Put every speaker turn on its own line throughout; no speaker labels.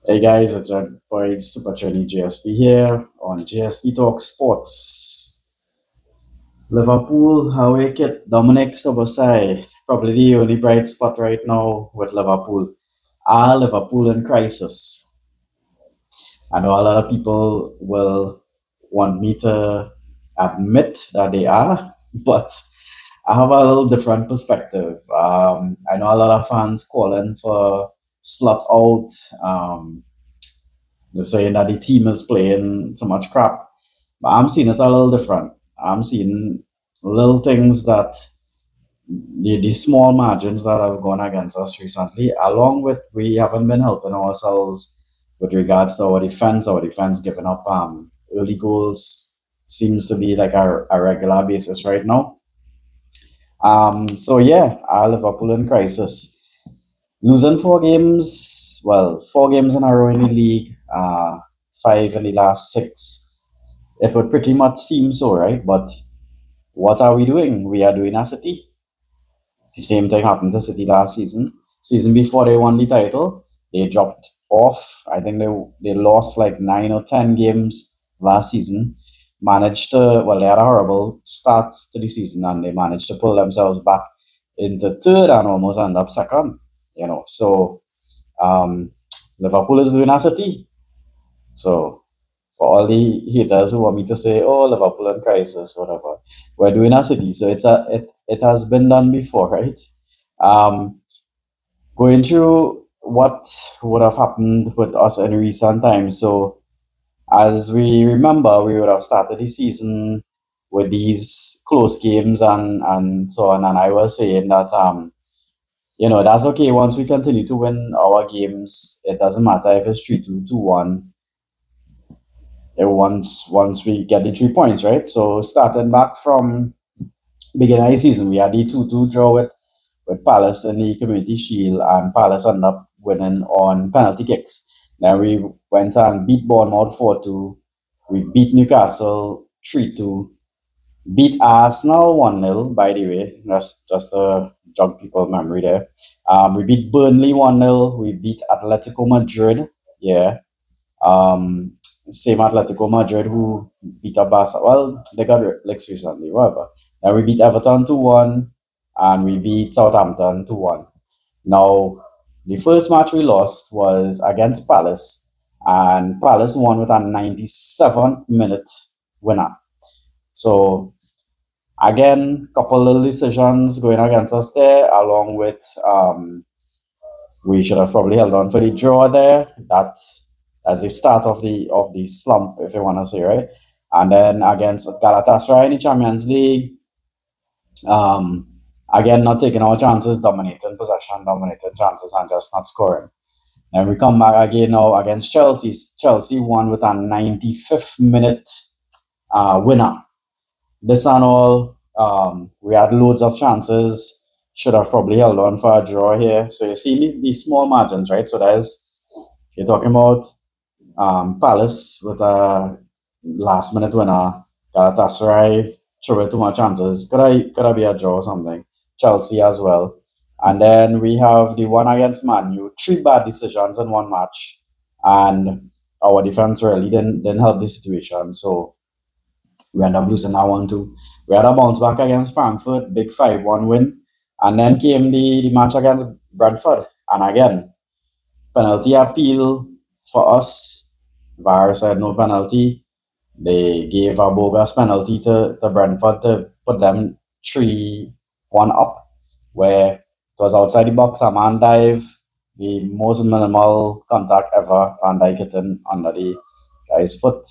Hey guys, it's your boy Super Johnny JSP here on JSP Talk Sports. Liverpool, how wicked. Dominic Sobosai, probably the only bright spot right now with Liverpool. Are Liverpool in crisis? I know a lot of people will want me to admit that they are, but I have a little different perspective. I know a lot of fans calling for slot out. They're saying that the team is playing so much crap. But I'm seeing it a little different. I'm seeing little things that the small margins that have gone against us recently, along with we haven't been helping ourselves with regards to our defense. Our defense giving up early goals seems to be like a regular basis right now. So yeah, Liverpool in crisis. Losing four games in a row in the league, five in the last six. It would pretty much seem so, right? But what are we doing? We are doing a City. The same thing happened to City last season. Season before they won the title, they dropped off. I think they lost like 9 or 10 games last season. Managed to they had a horrible start to the season and they managed to pull themselves back into third and almost end up second. So um, Liverpool is doing a City. So for all the haters who want me to say, "Oh, Liverpool in crisis," whatever, we're doing a City. So it has been done before, right? Um, Going through what would have happened with us in recent times. So as we remember, we would have started the season with these close games and so on. And I was saying that that's okay. Once we continue to win our games, it doesn't matter if it's 3-2, 2-1. Once we get the 3 points, right? So starting back from beginning of the season, we had the 2-2 draw with Palace in the Community Shield, and Palace ended up winning on penalty kicks. Then we went and beat Bournemouth 4-2. We beat Newcastle 3-2. Beat Arsenal 1-0, by the way. That's just to jog people's memory there. We beat Burnley 1-0. We beat Atletico Madrid. Yeah. Um, Same Atletico Madrid who beat up Barca. Well, they got Lex recently, whatever. Then we beat Everton 2-1 and we beat Southampton 2-1. Now, the first match we lost was against Palace, and Palace won with a 97th minute winner. So, again, couple little decisions going against us there, along with we should have probably held on for the draw there. That's the start of the slump, if you want to say, right? And then against Galatasaray in the Champions League, um, again not taking our chances, dominating possession, dominating chances, and just not scoring. And we come back again now against Chelsea. Chelsea won with a 95th minute winner. This and all, we had loads of chances. Should have probably held on for a draw here. So you see these small margins, right? So you're talking about Palace with a last minute winner. Galatasaray threw away too much chances. Could I be a draw or something? Chelsea as well. And then we have the one against Man U. Three bad decisions in one match. And our defense really didn't help the situation. So we end up losing that one too. We had a bounce back against Frankfurt, big 5-1 win. And then came the match against Brentford. And again, penalty appeal for us. VAR said no penalty. They gave a bogus penalty to Brentford to put them 3-1 up, where it was outside the box, a man dive, the most minimal contact ever, Van Dijk hitting under the guy's foot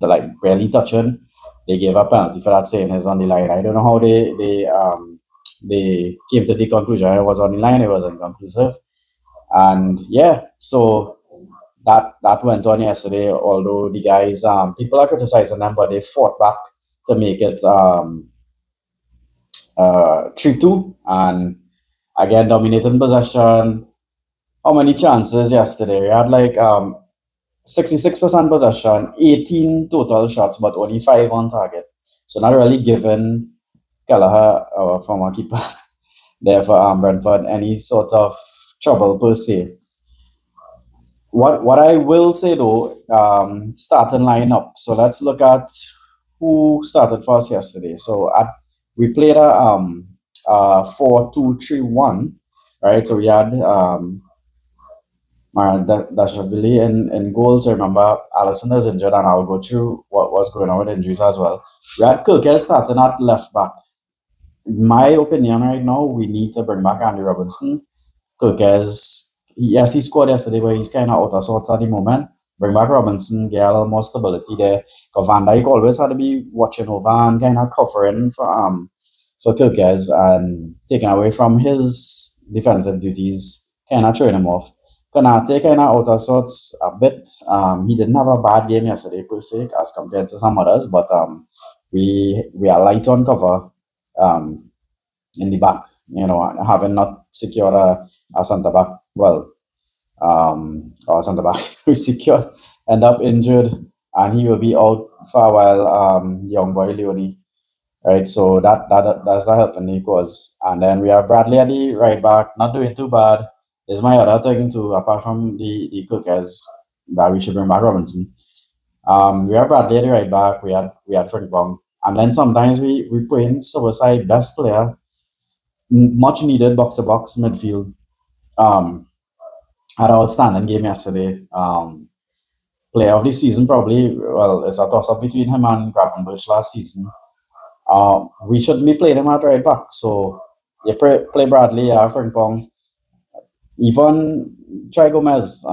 to like barely touching. They gave a penalty for that, saying it's on the line. I don't know how they came to the conclusion it was on the line. It was inconclusive, and yeah, so that went on yesterday. Although the guys, people are criticizing them, but they fought back to make it 3-2, and again dominating possession. How many chances yesterday? We had like 66% possession, 18 total shots, but only 5 on target. So not really giving Kelleher, our former keeper, there for Brentford any sort of trouble per se. What I will say though, starting lineup. So let's look at who started for us yesterday. So we played a 4-2-3-1, right? So we had Dashvili in goals. I remember Allison is injured, and I'll go through what was going on with injuries as well. We had Kirkes starting at left back. In my opinion, right now, we need to bring back Andy Robinson because, yes, he scored yesterday, but he's kind of out of sorts at the moment. Bring back Robinson, get a little more stability there. Because Van Dijk always had to be watching over and kind of covering for Kirkes and taking away from his defensive duties, kind of throwing him off. Konate kind of out of sorts a bit. He didn't have a bad game yesterday per se as compared to some others, but we are light on cover um, in the back. You know, having not secured a centre back. Well, our centre back we secured end up injured, and he will be out for a while. Young boy Leone, right? So that's not helping the cause. And then we have Bradley at the right back, not doing too bad. Is my other thing too, apart from the cookers that we should bring back Robinson. We have Bradley at the right back. We had Frimpong, and then sometimes we put in Subasai, best player, much needed box to box midfield. Um, had an outstanding game yesterday. Player of the season probably. Well, it's a toss up between him and Gravenberch last season. We should be playing him at right back. So you play Bradley, Frimpong, even Try Gomez.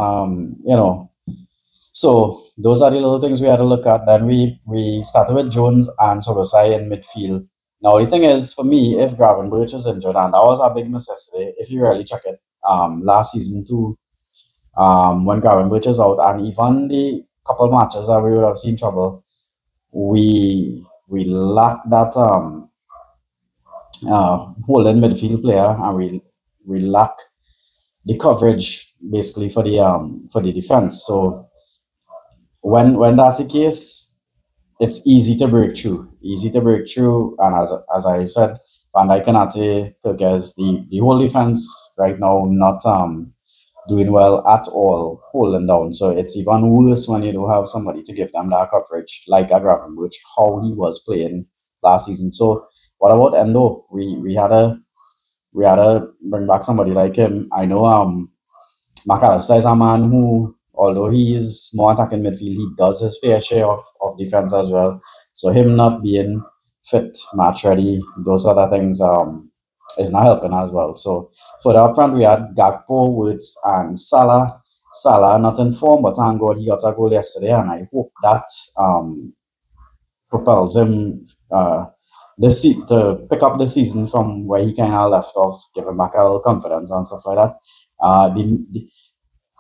So those are the little things we had to look at. Then we started with Jones and Sorosai in midfield. Now the thing is, for me, if Gravenberch is injured, and that was a big miss yesterday, if you really check it, last season too, when Gravenberch is out, and even the couple matches that we would have seen trouble, we lack that holding midfield player, and we lack the coverage basically for the defense. So when that's the case, it's easy to break through. Easy to break through, and as I said, Van Dijk and Ate, because the whole defense right now not doing well at all, holding down. So it's even worse when you don't have somebody to give them that coverage, like a Gravenberch, how he was playing last season. So what about Endo? We had to bring back somebody like him. I know McAllister is a man who, although he is more attacking midfield, he does his fair share of defense as well. So him not being fit, match ready, those other things is not helping as well. So for the upfront, we had Gakpo, Woods, and Salah. Salah not in form, but thank God he got a goal yesterday, and I hope that propels him to pick up the season from where he kind of left off, give him back a little confidence and stuff like that.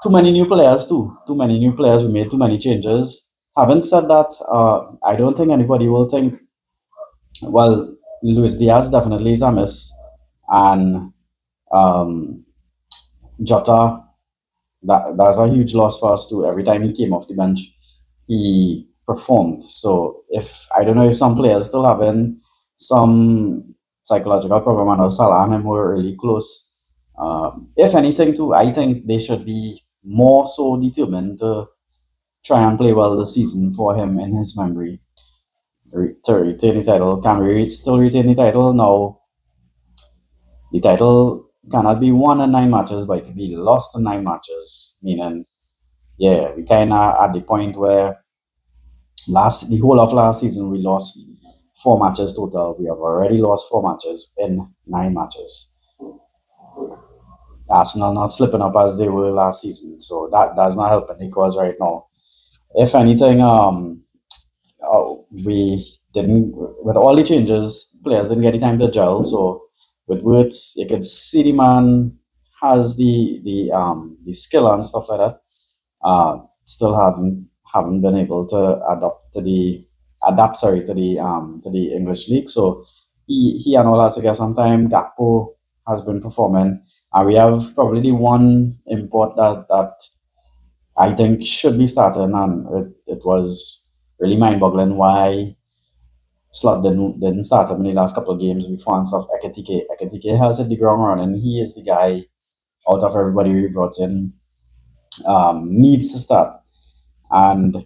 Too many new players too. Too many new players. We made too many changes. Having said that, I don't think anybody will think. Well, Luis Diaz definitely is a miss, and um, Jota, that's a huge loss for us too. Every time he came off the bench, he performed. So if I don't know if some players still having some psychological problem, and Salah and him were really close. If anything, too, I think they should be more so determined to try and play well this season for him in his memory to retain the title. Can we still retain the title? No, the title cannot be won in 9 matches, but it can be lost in 9 matches. Meaning, yeah, we kind of at the point where the whole of last season we lost 4 matches total. We have already lost 4 matches in 9 matches. Arsenal not slipping up as they were last season, so that's not helping the cause right now. If anything, we didn't with all the changes, players didn't get the time to gel. So with Words, you could see the man has the skill and stuff like that. Still haven't been able to adapt to the English league. So he and all has to get some time. Gakpo has been performing, and we have probably the one import that I think should be starting, and it was really mind-boggling why Slot didn't start him in the last couple of games before and stuff. Ekitike has hit the ground running. He is the guy out of everybody we brought in needs to start. And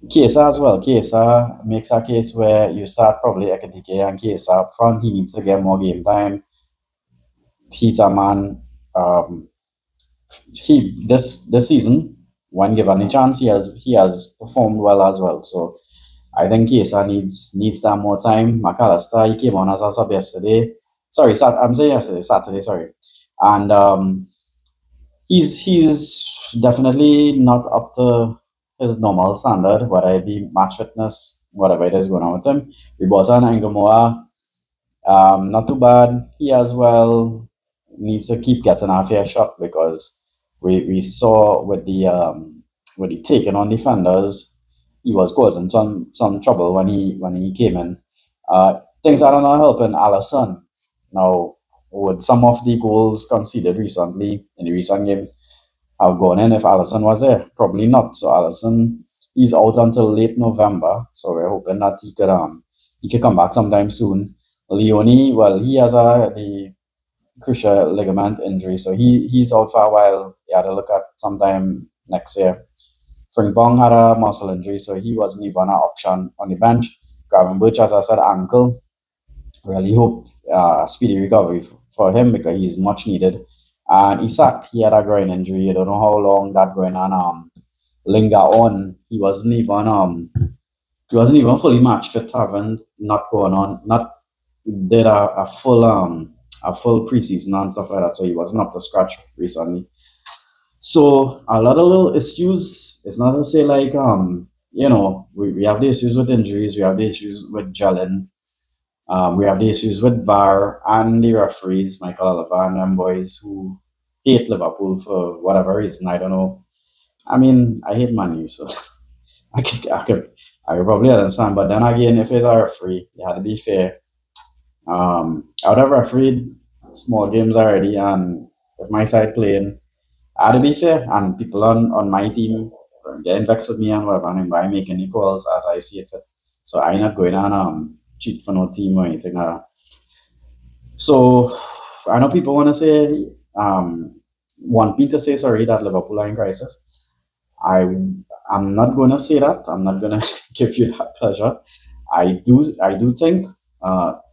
Kesa as well. Kesa makes a case where you start probably Ekatike and Kesa up front. He needs to get more game time. He's a man. Um, he this season, when given a chance, he has performed well as well. So I think Kesa needs that more time. McAllister, he came on as a sub yesterday. Sorry, I'm saying yesterday, Saturday. Sorry, and he's definitely not up to his normal standard, whether it be match fitness, whatever it is going on with him. We bought an Angamoa, not too bad. He as well needs to keep getting a fair shot because we saw with the taking on defenders, he was causing some trouble when he came in. Things are not helping Allison. Now, with some of the goals conceded recently in the recent games, have gone in if Allison was there. Probably not. So Allison is out until late November. So we're hoping that he could come back sometime soon. Leone, well, he has the cruciate ligament injury, so he's out for a while. He had to look at sometime next year. Frimpong had a muscle injury, so he wasn't even an option on the bench. Gavin Birch, as I said, ankle. Really hope speedy recovery for him because he's much needed. And Isak, he had a groin injury. I don't know how long that going on linger on. He wasn't even fully match fit, having not going on, not did a full preseason and stuff like that. So he wasn't up to scratch recently. So a lot of little issues. It's not to say like we have the issues with injuries, we have the issues with gelling, we have the issues with VAR and the referees, Michael Oliver and them boys who hate Liverpool for whatever reason. I don't know. I mean, I hate Man U, so I could probably understand. But then again, if it's a referee, you had to be fair. I would have refereed small games already, and if my side playing, I had to be fair. And people on my team getting vexed with me and whatever, and by making the calls as I see it fit. So I'm not going on cheat for no team or anything like that. So I know people want to say want me to say sorry that Liverpool are in crisis. I'm not going to say that. I'm not going to give you that pleasure. I do think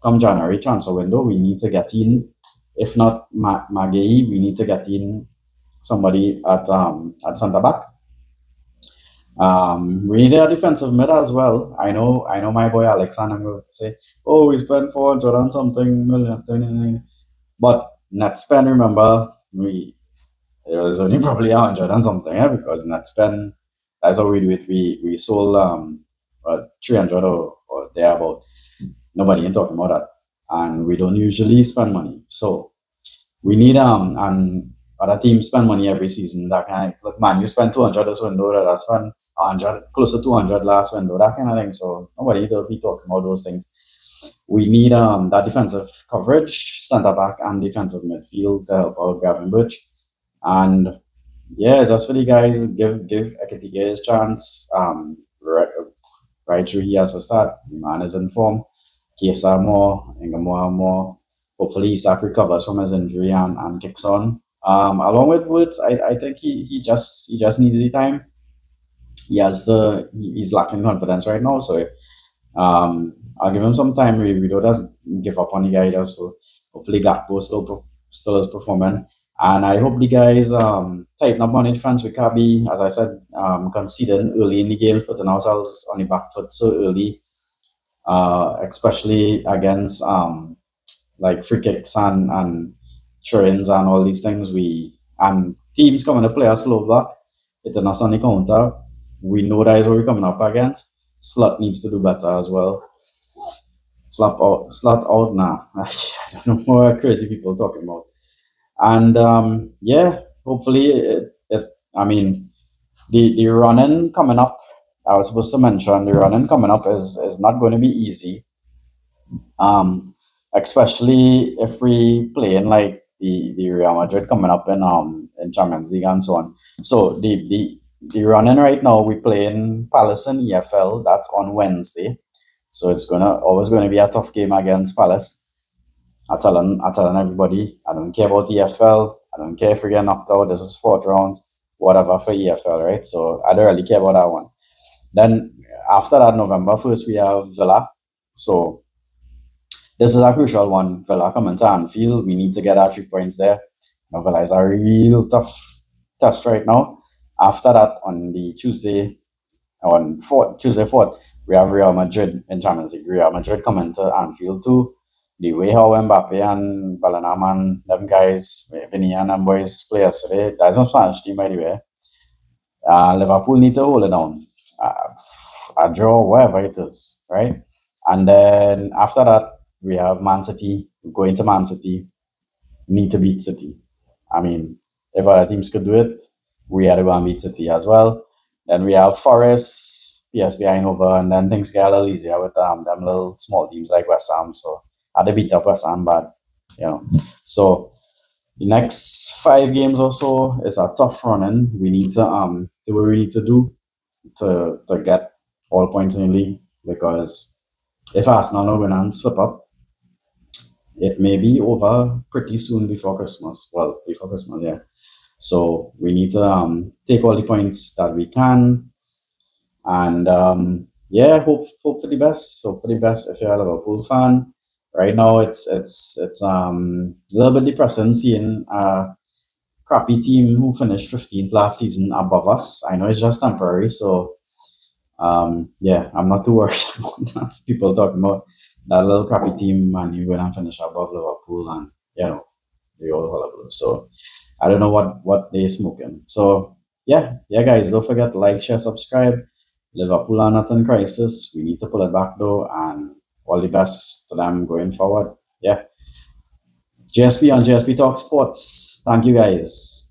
come January transfer window we need to get in. If not Magei, we need to get in somebody at centre back. We need a defensive mid as well. I know my boy Alexander will say, oh, we spent 400 and something million. But net spend, remember, it was only probably 100 and something, because net spend, that's how we do it. We sold 300 or thereabout. Nobody ain't talking about that. And we don't usually spend money. So we need and other teams spend money every season. That kind of, look, man, you spend 200 this window, that I spent 100, close to 200 last window, that kind of thing. So nobody will be talking about those things. We need that defensive coverage, centre back and defensive midfield to help out Gavin Birch. And yeah, just for the guys, give Ekitike his chance. Right through he has to start. The man is in form. Kesa more, Ingamoa more. Hopefully Isak recovers from his injury and kicks on. Along with Woods, I think he just needs the time. He's lacking confidence right now, so I'll give him some time. We don't just give up on the guy just so hopefully Gakpo still is performing. And I hope the guys tighten up on the defense. We can't be, as I said, conceding early in the game, putting ourselves on the back foot so early, especially against like free kicks and trains and all these things. And teams coming to play a slow block, hitting us on the counter. We know that is what we're coming up against. Slot needs to do better as well. Slot out now. I don't know what crazy people talking about. And yeah, hopefully I mean, the running coming up. I was supposed to mention the running coming up is not going to be easy. Especially if we play in like the Real Madrid coming up in Champions League and so on. So the running right now, we play in Palace and EFL. That's on Wednesday. So it's always gonna be a tough game against Palace. I'm telling everybody, I don't care about EFL. don't care if we get knocked out. This is fourth round, whatever for EFL, right? So I don't really care about that one. Then after that, November 1st, we have Villa. So this is a crucial one. Villa come into Anfield. We need to get our 3 points there. Now, Villa is a real tough test right now. After that, on the Tuesday 4th, we have Real Madrid in Champions League. Real Madrid come into Anfield too. The way how Mbappe and Bellingham and them guys, Vinny and them boys play yesterday, that's no Spanish team by the way. Liverpool need to hold it down. A draw, wherever it is, right? And then after that, we have Man City. We go into Man City. Need to beat City. I mean, if other teams could do it, we had to go and beat City as well. Then we have Forest, PSV Eindhoven, and then things get a little easier with them little small teams like West Ham. So I had to beat up West Ham, but So the next 5 games or so is a tough running. We need to do what we need to do to get all points in the league, because if Arsenal no win and slip up, it may be over pretty soon before Christmas. Well, before Christmas, yeah. So we need to take all the points that we can, and hope for the best. So for the best, if you're a Liverpool fan, right now it's a little bit depressing seeing a crappy team who finished 15th last season above us. I know it's just temporary, so I'm not too worried about that. People talking about that little crappy team and you going and finish above Liverpool, and the old hullabaloo. So I don't know what they're smoking. So yeah, guys, don't forget to like, share, subscribe. Liverpool are not in crisis. We need to pull it back though, and all the best to them going forward. Yeah. JSP on JSP Talk Sports. Thank you guys.